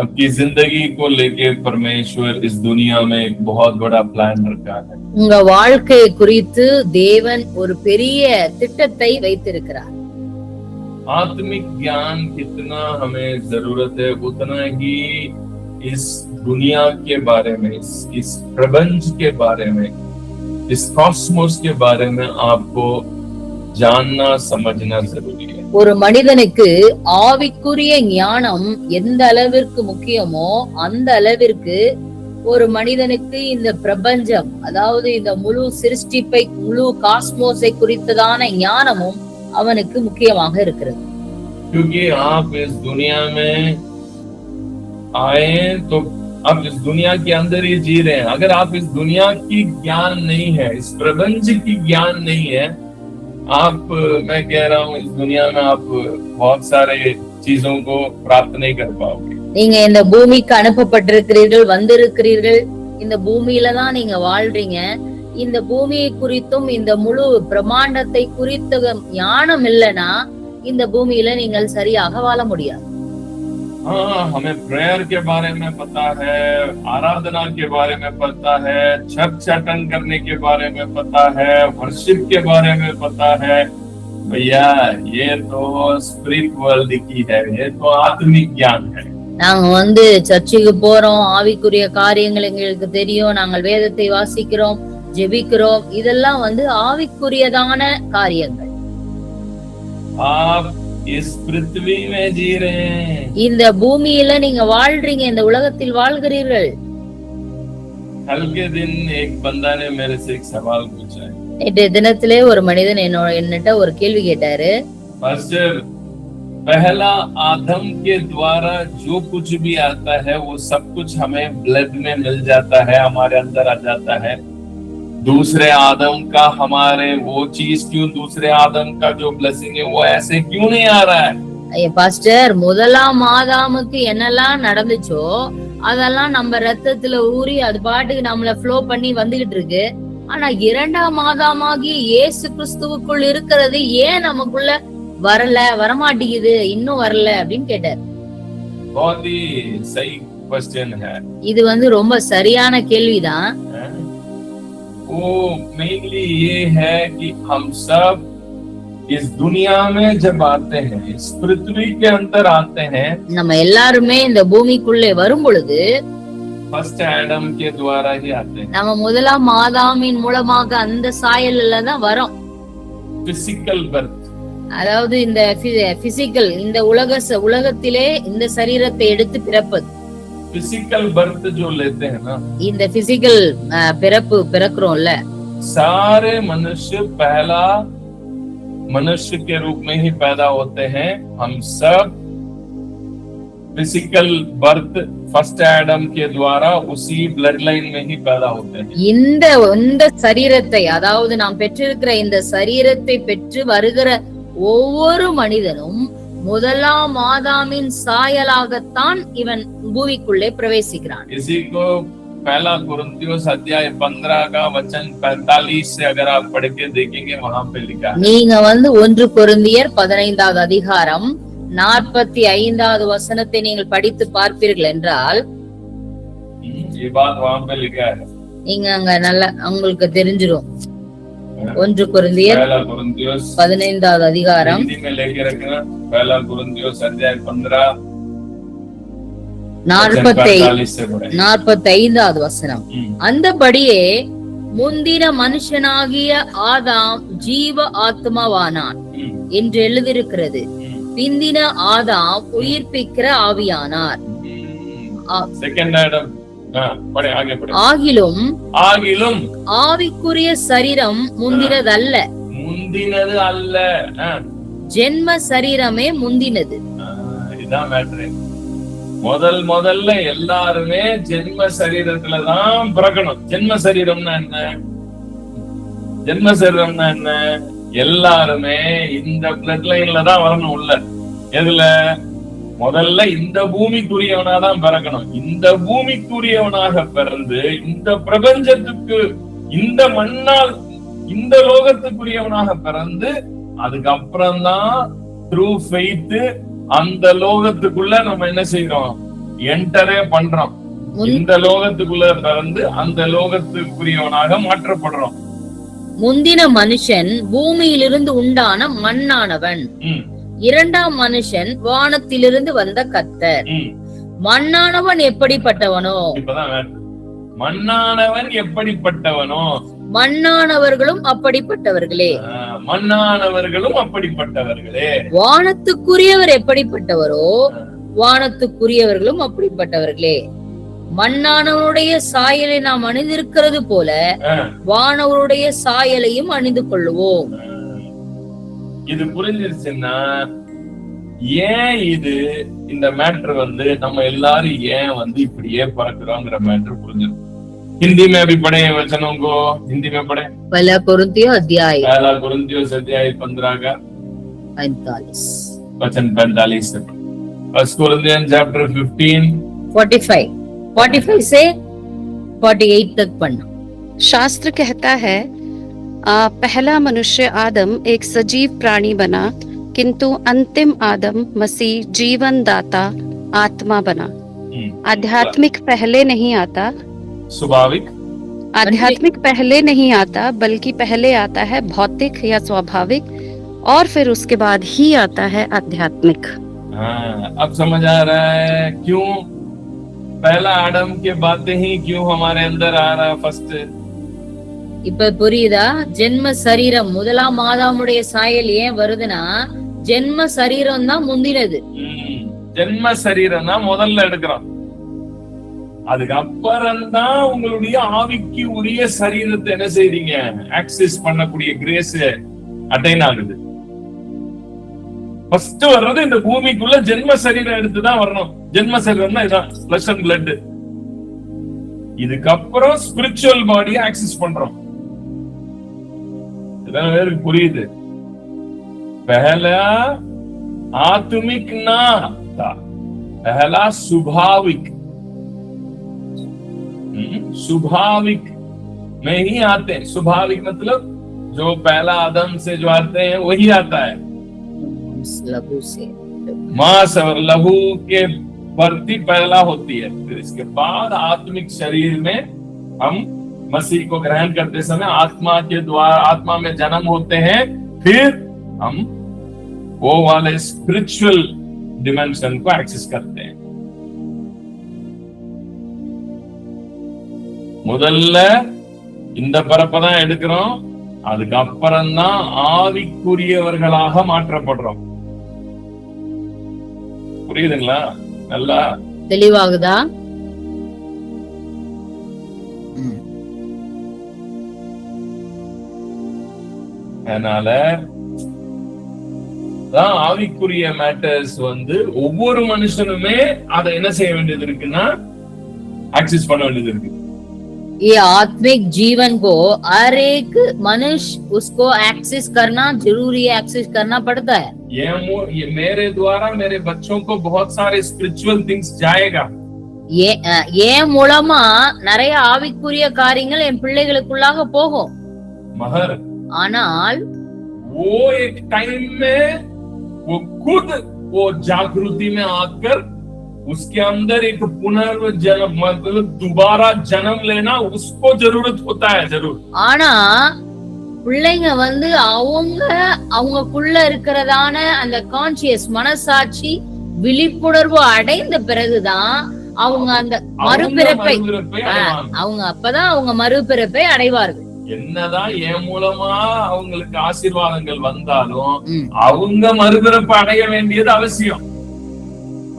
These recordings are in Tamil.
आपकी जिंदगी को लेके परमेश्वर इस दुनिया में एक बहुत बड़ा प्लान रखा है. உங்க வாழ்க்கையை குறித்து தேவன் ஒரு பெரிய திட்டத்தை வைத்திருக்கிறார். आत्मिक ज्ञान कितना हमें जरूरत है, उतना ही इस दुनिया के बारे में, इस प्रपंच के बारे में, इस कॉस्मोस के बारे में आपको जानना समझना जरूरी है. ஒரு மனிதனுக்கு ஆவிக்குரிய ஞானம் எந்த அளவிற்கு முக்கியமோ அந்த அளவிற்கு ஒரு மனிதனுக்கு இந்த பிரபஞ்சம், அதாவது இந்த முழு சிருஷ்டிப்பை, முழு காஸ்மோஸை குறித்ததான ஞானமும் அவனுக்கு முக்கியமாக இருக்கிறது. क्योंकि आप इस दुनिया में आए तो आप इस दुनिया के अंदर ही जी रहे हैं. अगर आप इस दुनिया की ज्ञान नहीं है, इस प्रपंच की ज्ञान नहीं है, आप, मैं कह रहा हूँ, इस दुनिया में आप बहुत सारे चीजों को प्राप्त नहीं कर पाओगे. நீங்க இந்த பூமிக்கு அனுப்பப்பட்டிருக்கிறீர்கள், வந்திருக்கிறீர்கள், இந்த பூமியில தான் நீங்க வாழ்றீங்க. இந்த பூமியை குறித்தும் இந்த முழு பிரம்மாண்டத்தை குறித்த ஞானம் இல்லைன்னா இந்த பூமியில நீங்கள் சரியாக வாழ முடியாது. हाँ, हमें प्रेयर के बारे में पता है, आराधना के बारे में पता है, चर्च अटेंड करने के बारे में पता है, वर्शिप के बारे में पता है. भैया ये तो स्पिरिचुअल की है, ये तो आत्मिक ज्ञान है. நாங்க சர்ச்சுக்கு போறோம், ஆவிக்குரிய காரியங்கள் எங்களுக்கு தெரியும், நாங்கள் வேதத்தை வாசிக்கிறோம், ஜெபிக்கிறோம், இதெல்லாம் ஆவிக்குரியதான காரியங்கள். आप इस पृथ्वी में जी रहे हैं. இந்த பூமியில நீங்க வாழ்றீங்க, இந்த உலகத்தில் வாழ்கிறீர்கள். कल के दिन एक बंदा ने मेरे से एक सवाल पूछा है. நேற்றைய தினத்திலே ஒரு மனிதன் என்னட்ட ஒரு கேள்வி கேட்டாரு. पास्टर, पहला आदम के द्वारा जो कुछ भी आता है वो सब कुछ हमें ब्लड में मिल जाता है, हमारे अंदर आ जाता है. दूसरे आदम का हमारे वो चीज क्यों, दूसरे आदम का जो ब्लेसिंग है वो ऐसे क्यों नहीं आ रहा है? ஐயா பாஸ்டர், முதலாம் ஆதாமுக்கு என்னெல்லாம் நடந்துச்சோ அதெல்லாம் நம்ம ரத்தத்துல ஊறி அது பாட்டுக்கு நம்மள ஃப்ளோ பண்ணி வந்துகிட்டு இருக்கு. ஆனா இரண்டாம் ஆதாமாகி இயேசு கிறிஸ்துவுக்குள் இருக்கிறது ஏன் நமக்குள்ள வரமாட்டேங்குது, இன்னும் வரல அப்படின்னு கேட்டார். बहुत ही सही क्वेश्चन है. இது ரொம்ப சரியான கேள்விதான். वो मेनली ये है कि हम सब इस दुनिया में जब आते हैं, इस पृथ्वी के अंदर आते हैं, நம்ம எல்லாருமே இந்த பூமிக்குள்ளே வரும் பொழுது फर्स्ट एडम के द्वारा ही आते हैं. நம்ம முதலாம் ஆதாமின் மூலமாக அந்த சாயல்ல தான் வரோம். फिजिकल बर्थ, அதாவது இந்த பிசிக்கல், இந்த உலகத்திலே இந்த சரீரத்தை எடுத்து பிறப்பது. फिजिकल बर्थ जो लेते हैं ना, இந்த பிசிக்கல் பிறக்கிறோம்ல, सारे मनुष्य पहला मनुष्य के रूप में ही पैदा होते हैं. हम सब फिजिकल बर्थ फर्स्ट एडम के द्वारा उसी ब्लड लाइन में ही पैदा होते हैं. இந்த சரீரத்தை, அதாவது நாம் பெற்றிருக்கிற இந்த சரீரத்தை பெற்று வருகிற ஒவ்வொரு மனிதனும் முதலாம் ஆதாமின் சாயலாகத்தான் இவன் பூமிக்குள்ளே பிரவேசிக்கிறான். इसी को पहला कुरिन्थियोस अध्याय 15 का वचन 45 से अगर आप पढ़ के देखेंगे वहां पे लिखा है. நீங்க 1 கொரிந்தியர் 15வது அதிகாரம் 45வது வசனத்தை நீங்கள் படித்து பார்ப்பீர்கள் என்றால் ये बात वहां पे लिखा है. நீங்க அங்க நல்லா உங்களுக்கு தெரிஞ்சிரும். 1 கொரிந்தியர் 15வது அதிகாரம் में लेके रखना. पहला कुरिन्थियोस अध्याय 15 45வது வசனம். அந்தபடியே முந்தின மனுஷனாகிய ஆதாம் ஜீவ ஆத்மாவானான் என்று எழுதியிருக்கிறது. பிந்தின ஆதாம் உயிர்ப்பிக்கிற ஆவியானார். ஆகிலும் ஆவிக்குரிய சரீரம் முந்தினது அல்ல, ஜென்ம சரீரமே முந்தினது. முதல்ல எல்லாருமே ஜென்ம சரீரத்துலதான் பிறக்கணும். ஜென்ம சரீரம்னா என்ன? எல்லாருமே இந்த பிளட் லைன்ல தான் வரணும் உள்ள. எதுல? முதல்ல இந்த பூமிக்குரியவனாதான் பிறக்கணும். இந்த பூமிக்குரியவனாக பிறந்து இந்த பிரபஞ்சத்துக்கு, இந்த மண்ணால், இந்த லோகத்துக்குரியவனாக பிறந்து அதுக்கப்புறம் தான் த்ரூ ஃபெய்த் அந்த லோகத்துக்குள்ள நம்ம என்ன செய்யறோம்? என்டரே பண்றோம். இந்த லோகத்துக்குள்ள பிறந்து அந்த லோகத்துக்குரியவனாக மாற்றப்படுறோம். முந்தின மனுஷன் பூமியிலிருந்து உண்டான மண்ணானவன், இரண்டாம் மனுஷன் வானத்திலிருந்து வந்த கர்த்தர். மண்ணானவன் எப்படிப்பட்டவனோ, இப்பதான் மண்ணானவன் எப்படிப்பட்டவனோ மண்ணானவர்களும் அப்படிப்பட்டவர்களே. மண்ணானவர்களும் அப்படிப்பட்டவர்களே. வானத்துக்குரியவர் எப்படிப்பட்டவரோ வானத்துக்குரியவர்களும் அப்படிப்பட்டவர்களே. மண்ணானவருடைய சாயலை நாம் அணிந்திருக்கிறது போல வானவருடைய சாயலையும் அணிந்து கொள்ளுவோம். இது புரிஞ்சிருச்சுன்னா ஏன் இது இந்த மேட்டர் நம்ம எல்லாரும் ஏன் இப்படியே பறக்குறோங்கிற மேட்டர் புரிஞ்சிடும். हिंदी में अभी पढ़े वचनों को, हिंदी में पढ़े। पहला कुरिन्थियों अध्याय 15 का 45 वचन 45 से। फर्स्ट कोरिन्थियन चैप्टर 15 45 से 48 तक पढ़ना। शास्त्र कहता है पहला मनुष्य आदम एक सजीव प्राणी बना, किंतु अंतिम आदम मसीह जीवन दाता आत्मा बना। आध्यात्मिक पहले नहीं आता, स्वाभाविक आध्यात्मिक पहले नहीं आता, बल्कि पहले आता है भौतिक या स्वाभाविक, और फिर उसके बाद ही आता है आध्यात्मिक। अब समझ आ रहा है क्यों पहला आदम के बातें ही क्यों हमारे अंदर आ रहा है फर्स्ट। இப்ப புரியுதா? ஜென்ம சரீரம் முதலாம் ஆதாமுடைய சாயல் ஏன் வருதுன்னா, ஜென்ம சரீரம் தான் முந்தினது. ஜென்ம சரீரம் தான் முதல்ல எடுக்கிறோம். அதுக்கப்புறம் தான் உங்களுடைய ஆவிக்கு உரிய சரீரத்தை என்ன செய்றீங்க, ஆக்சஸ் பண்ணக்கூடிய கிரேஸ் அட்டைன் ஆகுது. ஃபர்ஸ்ட் வர்றது இந்த பூமிக்குள்ள ஜென்ம சரீரம் எடுத்துதான் வரணும். ஜென்ம சரீரம் தான் இதான் ஃபிளஷ் அண்ட் பிளட். இதுக்கப்புறம் ஸ்பிரிச்சுவல் பாடியை ஆக்சஸ் பண்றோம். இதான் பேருக்கு புரியுது. पहला आत्मिक ना था, पहला स्वाभाविक। स्वाभाविक में ही आते हैं। स्वाभाविक मतलब जो पहला आदम से जो आते हैं वही आता है। लहू से मांस और लहू के भर्ती पहला होती है, फिर इसके बाद आत्मिक शरीर में हम मसीह को ग्रहण करते समय आत्मा के द्वारा आत्मा में जन्म होते हैं, फिर हम वो वाले स्पिरिचुअल डिमेंशन को एक्सेस करते हैं। முதல்ல இந்த பரப்பை தான் எடுக்கிறோம், அதுக்கப்புறம் தான் ஆவிக்குரியவர்களாக மாற்றப்படுறோம். புரியுதுங்களா? நல்லா தெளிவாகுதா? அதனால தான் ஆவிக்குரிய மேட்டர்ஸ் ஒவ்வொரு மனுஷனுமே அதை என்ன செய்ய வேண்டியது இருக்குன்னா एक्सेस பண்ண வேண்டியது இருக்கு। ये आत्मिक जीवन को हर एक मनुष्य उसको एक्सेस करना जरूरी है, एक्सेस करना पड़ता है। ये मेरे द्वारा मेरे बच्चों को बहुत सारे स्पिरिचुअल थिंग्स जाएगा। ये மூலமா நிறைய ஆவிக்குரிய காரியங்கள் என் பிள்ளைகளுக்குள்ளாக போகும்। मगर ஆனால் वो एक टाइम में वो खुद वो जागृति में आकर उसके अंदर एक पुनर्जन्म मतलब दोबारा जन्म लेना उसको जरूरत होता है जरूर। ஆனா பிள்ளைங்க அவங்களுக்குள்ள இருக்கிறதான அந்த கான்சியஸ் மனசாட்சி விழிப்புணர்வு அடைந்த பிறகுதான் அவங்க அந்த மறுபிறப்பை அப்பதான் அவங்க மறுபிறப்பை அடைவார்கள்। என்னதான் என் மூலமா அவங்களுக்கு ஆசீர்வாதங்கள் வந்தாலும் அவங்க மறுபிறப்பு அடைய வேண்டியது அவசியம்।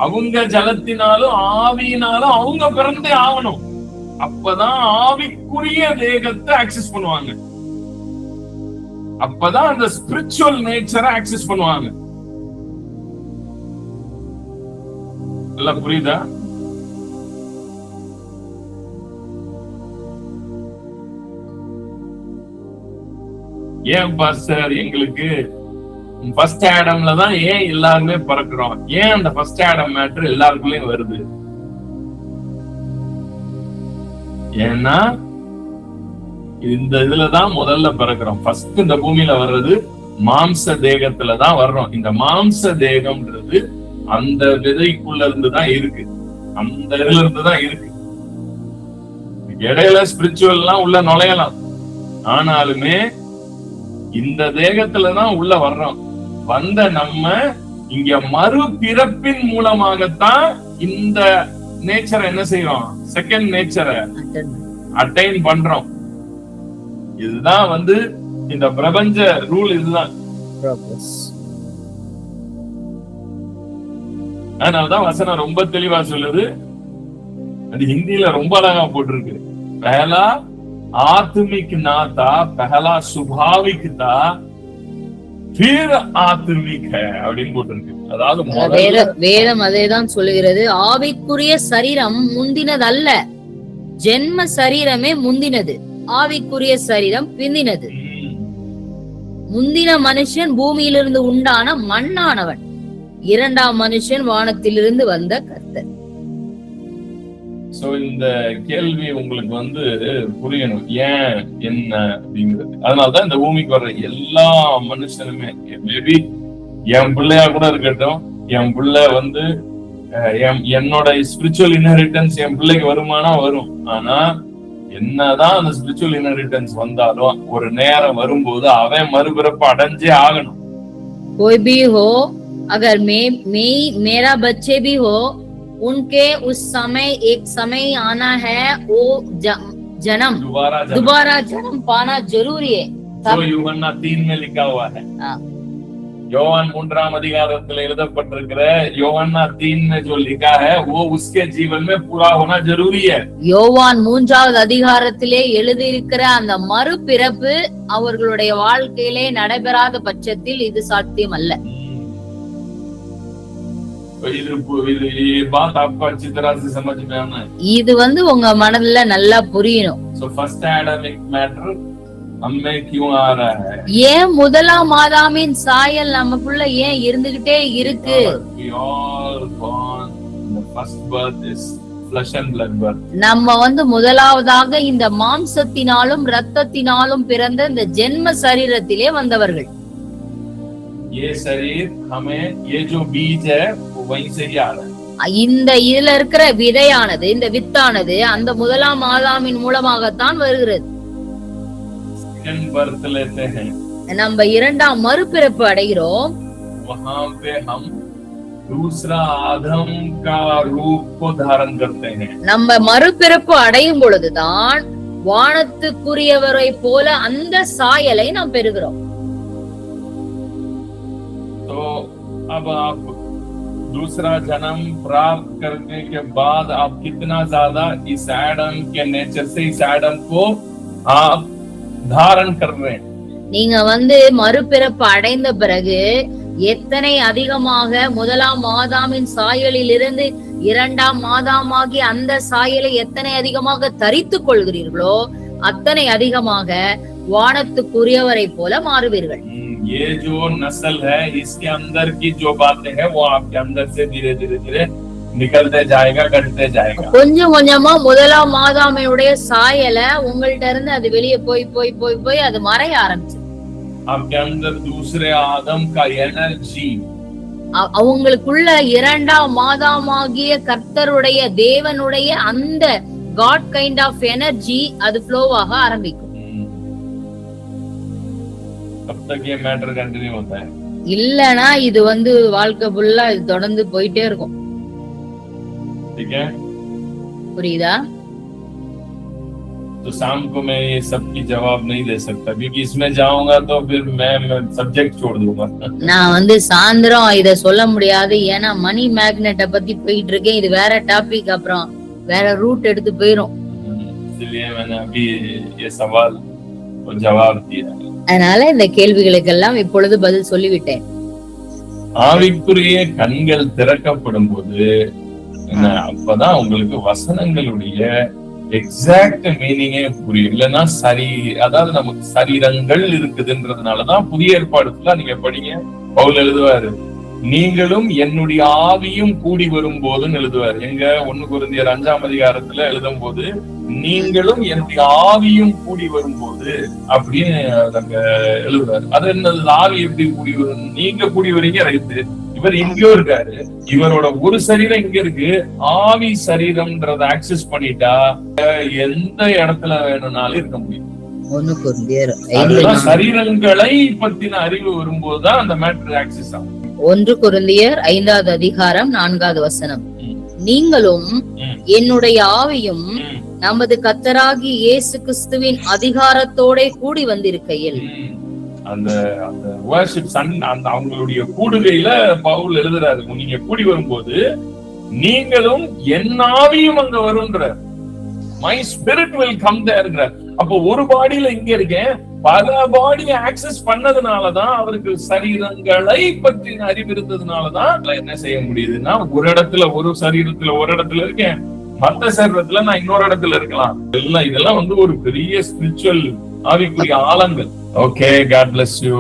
அவங்க ஜலத்தினாலும் ஆவியினாலும் அவங்க பிறந்தே ஆகணும், அப்பதான் ஆவிக்குரிய தேகத்தை ஆக்சஸ் பண்ணுவாங்க, அப்பதான் அந்த ஸ்பிரிச்சுவல் நேச்சரை ஆக்சஸ் பண்ணுவாங்க। நல்லா புரியுதா? ஏன் பாஸ்டர் எங்களுக்கு ஃபர்ஸ்ட் ஆடம்ல தான் ஏன் எல்லாருமே பிறக்கிறோம், ஏன் அந்த ஃபர்ஸ்ட் ஆடம் மேட்டர் எல்லாருக்குள்ளயும் வருது? ஏன்னா இந்த இதுலதான் முதல்ல பிறக்கிறோம்। ஃபர்ஸ்ட் இந்த பூமியில வர்றது மாம்ச தேகத்துலதான் வர்றோம்। இந்த மாம்ச தேகம்ன்றது அந்த விதைக்குள்ள இருந்துதான் இருக்கு। அந்த இதுல இருந்துதான் இருக்கு. இடையில ஸ்பிரிச்சுவல்லாம் உள்ள நுழையலாம், ஆனாலுமே இந்த தேகத்துலதான் உள்ள வர்றோம். வந்த நம்ம இங்க மறுபிறப்பின் மூலமாகத்தான் இந்த நேச்சரை என்ன செய்யறோம், செகண்ட் நேச்சரை அட்டைன் பண்றோம். இதுதான் இந்த பிரபஞ்ச ரூல். இதுதான். அதனாலதான் வசனம் ரொம்ப தெளிவா சொல்லுது. அது ஹிந்தியில ரொம்ப அழகா போட்டிருக்கு. பஹலா ஆத்மிக் நாத்தா, பஹலா சுபாவிக் தா, फिर आत्मिक है அப்படின்னு போட்டிருக்கு. அதாவது வேதம் அதேதான் சொல்லுகிறது. ஆவிக்குரிய சரீரம் முந்தினதல்ல, ஜென்ம சரீரமே முந்தினது, ஆவிக்குரிய சரீரம் பிந்தினது. முந்தின மனுஷன் பூமியிலிருந்து உண்டான மண்ணானவன், இரண்டாம் மனுஷன் வானத்திலிருந்து வந்த கர்த்தர். சோ இந்த கேள்வி உங்களுக்கு புரியணும், ஏன் என்ன அப்படிங்கிறது. அதனாலதான் இந்த பூமிக்கு வர்ற எல்லா மனுஷனுமே, மேபி என் பிள்ளையா கூட இருக்கட்டும், என் பிள்ளை என்னோட ஸ்பிரிச்சுவல் இன்ஹெரிட்டன்ஸ் என் பிள்ளைக்கு வருமானா வரும். ஆனா என்னதான் அந்த ஸ்பிரிச்சுவல் இன்ஹெரிட்டன்ஸ் வந்தாலும் ஒரு நேரம் வரும்போது அவன் மறுபிறப்பு அடைஞ்சே ஆகணும். कोई भी हो, अगर मेरा बच्चे भी हो, उनके उस समय एक समय आना है, वो जन्म दोबारा जन्म पाना जरूरी है. तो यूहन्ना 3 में लिखा हुआ है. யோவான் 3ஆம் அதிகாரத்தில் எழுதப்பட்டிருக்கிற யோவான்னா 3 में जो लिखा है वो उसके जीवन में पूरा होना जरूरी है. யோவான் 3வது அதிகாரத்திலே எழுதியிருக்கிற அந்த மறுபிறப்பு அவர்களுடைய வாழ்க்கையிலே நடைபெறாத பட்சத்தில் இது சாத்தியம் அல்ல. இது உங்க மனதுல நல்லா புரியணும். ஏன் முதலாம் ஆதாமின் சாயல் நமக்குள்ள ஏன் இருந்துகிட்டே இருக்கு? நம்ம முதலாவதாக இந்த மாம்சத்தினாலும் இரத்தத்தினாலும் பிறந்த இந்த ஜென்ம சரீரத்திலே வந்தவர்கள். இந்த இதுல இருக்கிற விதையானது, இந்த வித்தானது அந்த முதலாம் ஆதாமின் மூலமாகத்தான் வருகிறது. நம்ம இரண்டாம் மறுபிறப்பு அடைகிறோம். நம்ம மறுபிறப்பு அடையும் பொழுதுதான் வானத்துக்குரியவரை போல அந்த சாயலை நாம் பெறுகிறோம். अब आप दूसरा जन्म प्राप्त करने के बाद आप कितना ज्यादा इस एडम के नेचर से इस एडम को आप धारण कर रहे हैं. நீங்க மறுபிறப்பு அடைந்த பிறகு எத்தனை அதிகமாக முதலாம் ஆதாமின் சாயலில் இருந்து இரண்டாம் ஆதாமாகி அந்த சாயலை எத்தனை அதிகமாக தரித்துக் கொள்கிறீர்களோ அத்தனை அதிகமாக வானத்துக்குரியவரை போல மாறுவீர்கள். ये जो नस्ल है इसके अंदर की जो बातें हैं वो आपके अंदर से धीरे धीरे निकलते जाएगा, कटते जाएगा. கொஞ்சம் கொஞ்சமா முதலாம் ஆதாமையுடைய சாயல உங்கள்ட்ட இருந்து அது வெளியே போய் போய் போய் போய் அது மறைய ஆரம்பிச்சு. आपके अंदर दूसरे आदम का एनर्जी, அவங்களுக்குள்ள இரண்டாம் ஆதாமாகிய கர்த்தருடைய தேவனுடைய அந்த காட் கைண்ட் ஆஃப் எனர்ஜி அது ஃப்ளோவாக ஆரம்பிக்கும். तब तक ये मैटर कंटिन्यू होता है. இல்லனா இது வாழ்க்கை ஃபுல்லா இது தொடர்ந்து போயிட்டே இருக்கும். ठीक है, புரியுதா? तो शाम को मैं ये सब की जवाब नहीं दे सकता क्योंकि इसमें जाऊंगा तो फिर मैं सब्जेक्ट छोड़ दूंगा. நான் சாயந்தரம் இத சொல்ல முடியாது, ஏன்னா மணி மேக்னெட்ட பத்தி போயிட்டு இருக்கேன். இது வேற டாபிக், அப்புறம் வேற ரூட் எடுத்து போயிரும். इसलिए मैंने अभी ये सवाल और जवाब दिया. அதனால இந்த கேள்விகளுக்கெல்லாம் இப்பொழுது பதில் சொல்லிவிட்டேன். ஆவிக்குரிய கண்கள் திறக்கப்படும் போது அப்பதான் உங்களுக்கு வசனங்களுடைய எக்ஸாக்ட் மீனிங்கே புரியும். இல்லைன்னா அதாவது நமக்கு சரீரங்கள் இருக்குதுன்றதுனாலதான் புதிய ஏற்பாடுல நீங்க படிங்க, பவுல் எழுதுவாரு, நீங்களும் என்னுடைய ஆவியும் கூடி வரும் போதுன்னு எழுதுவாரு. எங்க 1 கொரிந்தியர் 5ஆம் அதிகாரத்துல எழுதும் போது நீங்களும் என்னுடைய ஆவியும் கூடி வரும்போது அப்படின்னு அங்க எழுதுவாரு. அது என்னது, ஆவி எப்படி கூடி வரும்? நீங்க கூடி வரீங்க ரைட்டு, இப்ப இவர் எங்கேயோ இருக்காரு, இவரோட ஒரு சரீரம் இங்க இருக்கு, ஆவி சரீரம்ன்றத ஆக்சஸ் பண்ணிட்டா எந்த இடத்துல வேணும்னாலும் இருக்க முடியும். 1 கொரிந்தியர் அதுதான் சரீரங்களை பத்தின அறிவு வரும்போதுதான் அந்த மேட்டர் ஆக்சஸ் ஆகும். 1 கொரிந்தியர் 5வது அதிகாரம் 4வது வசனம். நீங்களும் என்னுடைய ஆவியும் நமது கர்த்தராகிய இயேசு கிறிஸ்துவின் அதிகாரத்தோட கூடி வந்திருக்கையில், அந்த அந்த வர்ஷிப் அந்த அவங்களுடைய கூடுகையில பவுல் எழுதுறாரு, நீங்க கூடி வரும்போது நீங்களும் என் ஆவியும் அங்க வரும்ன்ற, மை ஸ்பிரிட் வில் கம் தேர்ங்கற. அப்போ ஒரு பாடியில இங்க இருக்கேன், பல பாடியை ஆக்சஸ் பண்ணதுனாலதான், அவருக்கு சரீரங்களை பற்றி அறிவு இருந்ததுனாலதான் என்ன செய்ய முடியுதுன்னா, ஒரு இடத்துல ஒரு சரீரத்துல ஒரு இடத்துல இருக்கேன், மத்த சரீரத்துல நான் இன்னொரு இடத்துல இருக்கலாம். இதெல்லாம் ஒரு பெரிய ஸ்பிரிச்சுவல் ஆவிக்குரிய ஆழங்கள். Okay, God bless you.